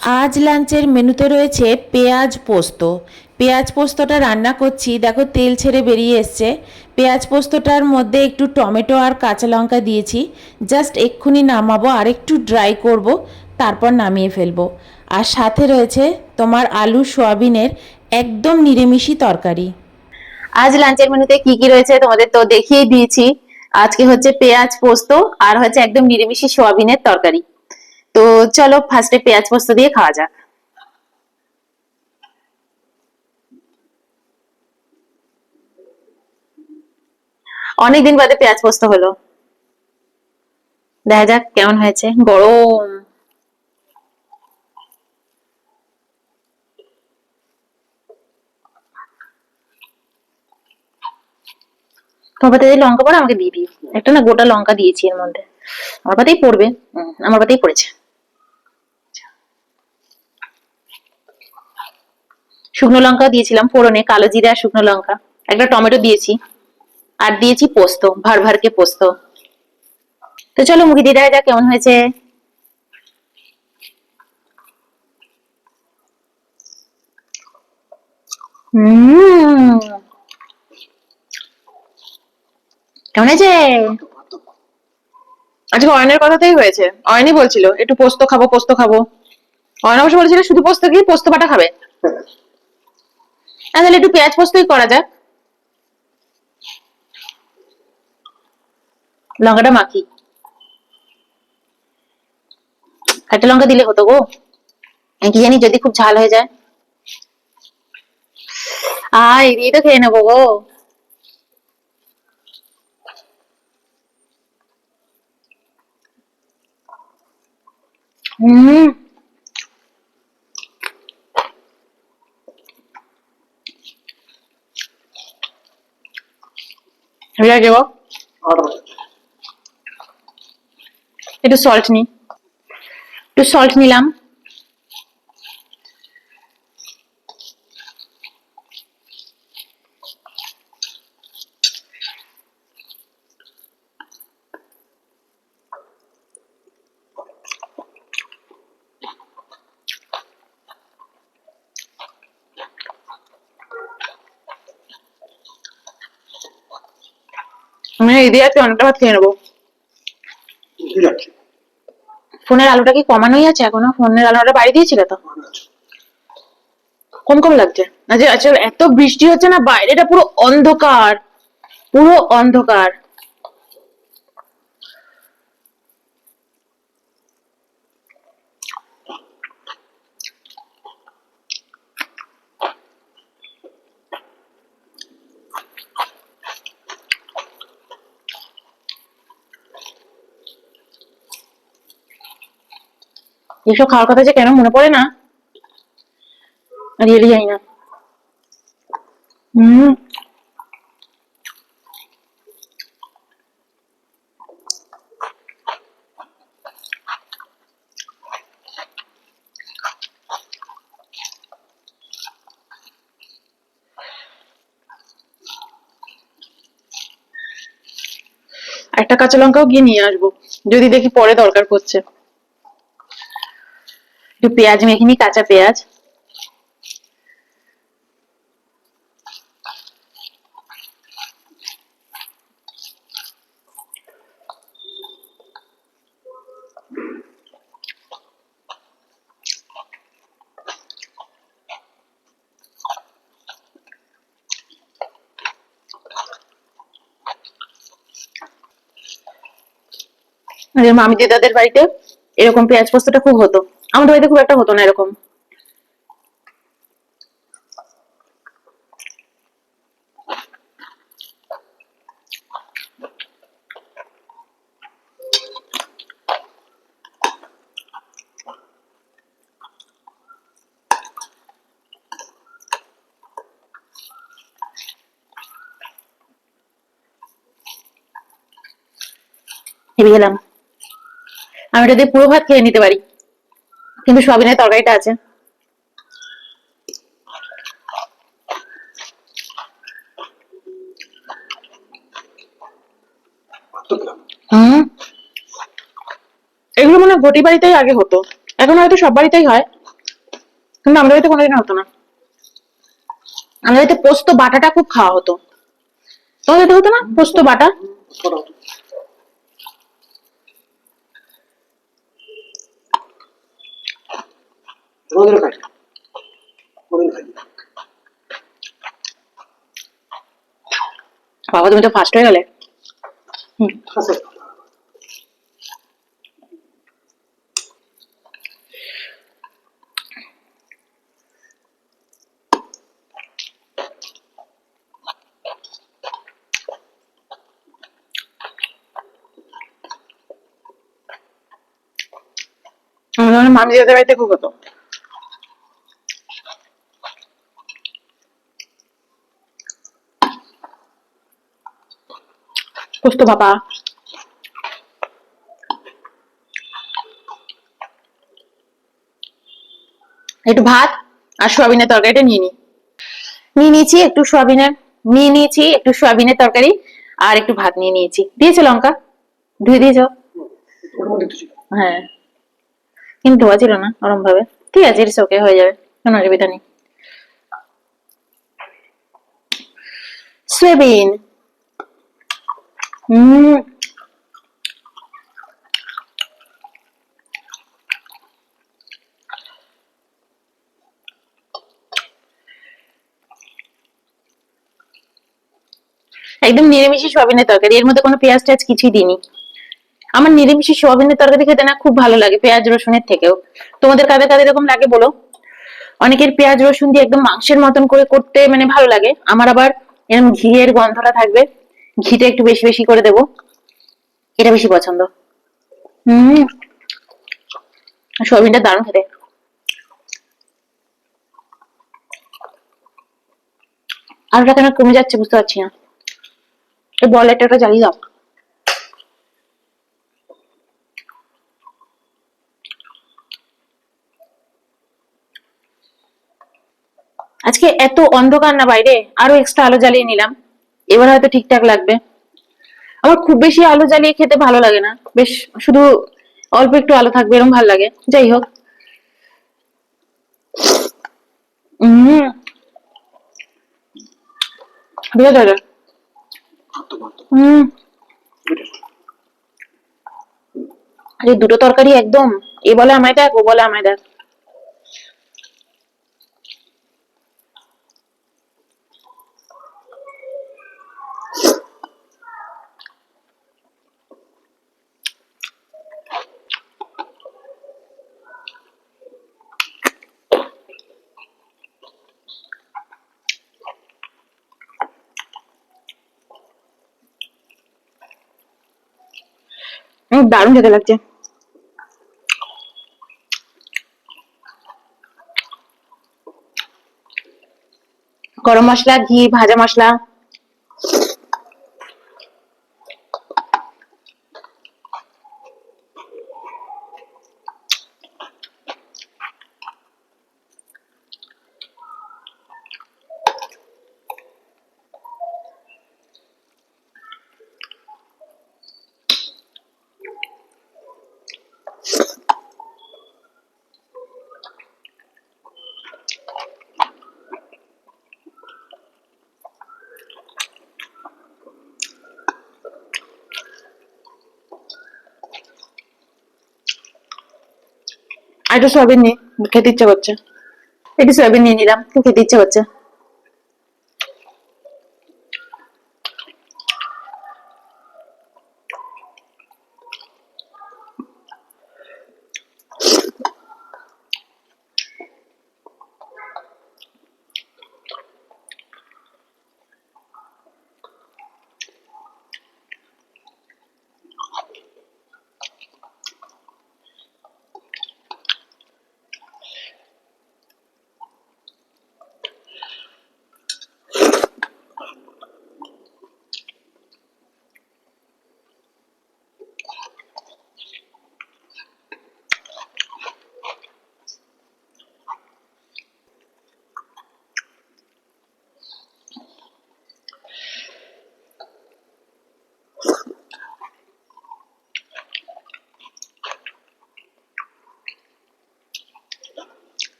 আজ লাঞ্চের মেনুতে রয়েছে পেঁয়াজ পোস্ত। পেঁয়াজ পোস্তটা রান্না করছি, দেখো তেল ছেড়ে বেরিয়ে এসছে। পেঁয়াজ পোস্তটার মধ্যে একটু টমেটো আর কাঁচা লঙ্কা দিয়েছি, জাস্ট এক্ষুনি নামাবো আর একটু ড্রাই করব, তারপর নামিয়ে ফেলবো। আর সাথে রয়েছে তোমার আলু সোয়াবিনের একদম নিরামিষি তরকারি। আজ লাঞ্চের মেনুতে কি কি রয়েছে তোমাদের তো দেখিয়ে দিয়েছি। আজকে হচ্ছে পেঁয়াজ পোস্ত আর হচ্ছে একদম নিরামিষি সোয়াবিনের তরকারি। তো চলো ফার্স্টে পেঁয়াজ পোস্ত দিয়ে খাওয়া যাক। অনেকদিন বাদে পেঁয়াজ পোস্ত হলো, দেখা যাক কেমন হয়েছে। গরম তোমার পাতে লঙ্কা পড়ে আমাকে দিয়ে দিও একটা, না গোটা লঙ্কা দিয়েছি এর মধ্যে, আমার পাতেই পড়বে। আমার পাতেই পড়েছে। শুকনো লঙ্কা দিয়েছিলাম ফোড়নে, কালো জিরা আর শুকনো লঙ্কা, একটা টমেটো দিয়েছি, আর দিয়েছি পোস্ত, ভারভারকে পোস্ত। তো চলো মুখে দিয়ে দেখা যাক কেমন হয়েছে। কেমন হয়েছে? আজকে অয়নের কথাতেই হয়েছে, অয়নই বলছিল একটু পোস্ত খাবো পোস্ত খাবো। অয়ন অবশ্য বলেছিল শুধু পোস্ত কি পোস্ত বাটা খাবে, তাহলে একটু পেঁয়াজ পোস্তই করা যাক। লঙ্কাটা মাখি, একটা লঙ্কা দিলে হতো গো, কি জানি যদি খুব ঝাল হয়ে যায়। এই দিয়ে তো খেয়ে নেবো গো। হম হয়ে যাবো। একটু সল্ট নি, একটু সল্ট নিলাম। আমি এই দিয়ে আজকে অনেকটা ভাত খেয়ে নেবো। ফোনের আলোটা কি কমানোই আছে এখনো? ফোনের আলোটা বাড়ি দিয়েছিল তো। কম কম লাগছে। আচ্ছা আচ্ছা, এত বৃষ্টি হচ্ছে না, বাইরেটা পুরো অন্ধকার, পুরো অন্ধকার। এইসব খাওয়ার কথা যে কেন মনে পড়ে না, রিয়েলি জানি না। হম একটা কাঁচা লঙ্কাও গিয়ে নিয়ে আসবো, যদি দেখি পরে দরকার পড়ছে। একটু পেঁয়াজ মেখে নি, কাঁচা পেঁয়াজ। মামি দিদাদের বাড়িতে এরকম পেঁয়াজ পোস্তটা খুব হতো, আমাদের বাড়িতে খুব একটা হতো না এরকম। হেবে গেলাম। আমি এটা দিয়ে পুরো ভাত খেয়ে নিতে পারি, কিন্তু সয়াবিনের তরকারিটা আছে। এগুলো মনে হয় ঘটি বাড়িতেই আগে হতো, এখন হয়তো সব বাড়িতেই হয়। কিন্তু আমাদের বাড়িতে কোনোদিন হতো না। আমাদের বাড়িতে পোস্ত বাটাটা খুব খাওয়া হতো। তোমাদের বাড়িতে হতো না পোস্ত বাটা? আমাদেরও খাই, কোনোদিন খাইনি। বাবা তুমি তো ফার্স্ট হয়ে গেলে। আচ্ছা, আমাদের মামি দাদের বাড়িতে খুব হতো। পোস্ত বাবা। একটু ভাত আর সোয়াবিনের তরকারিটা নিয়েছি একটু সোয়াবিনের তরকারি আর একটু ভাত নিয়ে নিয়েছি। দিয়েছো লঙ্কা? ধুয়ে দিয়েছো? ওর মধ্যে তো ছিল। হ্যাঁ, কিন্তু ধোয়া ছিল না ওরম ভাবে। ঠিক আছে, ইটস ওকে, হয়ে যাবে, কোনো অসুবিধা নেই। সয়াবিন। হম। একদম নিরামিষি সোয়াবিনের তরকারি, এর মধ্যে কোনো পেঁয়াজ টেয়াজ কিছুই দিইনি। আমার নিরামিষি সোয়াবিনের তরকারি খেতে না খুব ভালো লাগে, পেঁয়াজ রসুনের থেকেও। তোমাদের কাদের কাদের এরকম লাগে বলো? অনেকের পেঁয়াজ রসুন দিয়ে একদম মাংসের মতন করে করতে মানে ভালো লাগে, আমার আবার এরকম ঘিয়ের গন্ধটা থাকবে, ঘিটা একটু বেশি বেশি করে দেবো, এটা বেশি পছন্দ। হম। সোয়াবিনটা দারুণ খেতে। আলুটা কেন কমে যাচ্ছে বুঝতে পারছি না। এই বলেরটা একটা জ্বালিয়ে দাও। আজকে এত অন্ধকার না বাইরে, আরো এক্সট্রা আলো জ্বালিয়ে নিলাম, এবার হয়তো ঠিকঠাক লাগবে। আমার খুব বেশি আলো জ্বালিয়ে খেতে ভালো লাগে না, বেশ শুধু অল্প একটু আলো থাকবে এরকম ভালো লাগে। যাই হোক। হম। বুঝতে পারলে? ভাত ভাত হম। দুইটা। আরে দুটো তরকারি একদম, এ বলে আমায় দেখ, ও বলে আমায় দেখ। দারুণ খেতে লাগছে। গরম মশলা, ঘি, ভাজা মশলা। আর একটু সয়াবিন নিয়ে খেতে ইচ্ছে করছে, একটু সয়াবিন নিয়ে নিলাম, খুব খেতে ইচ্ছে করছে।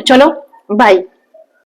চলো বাই।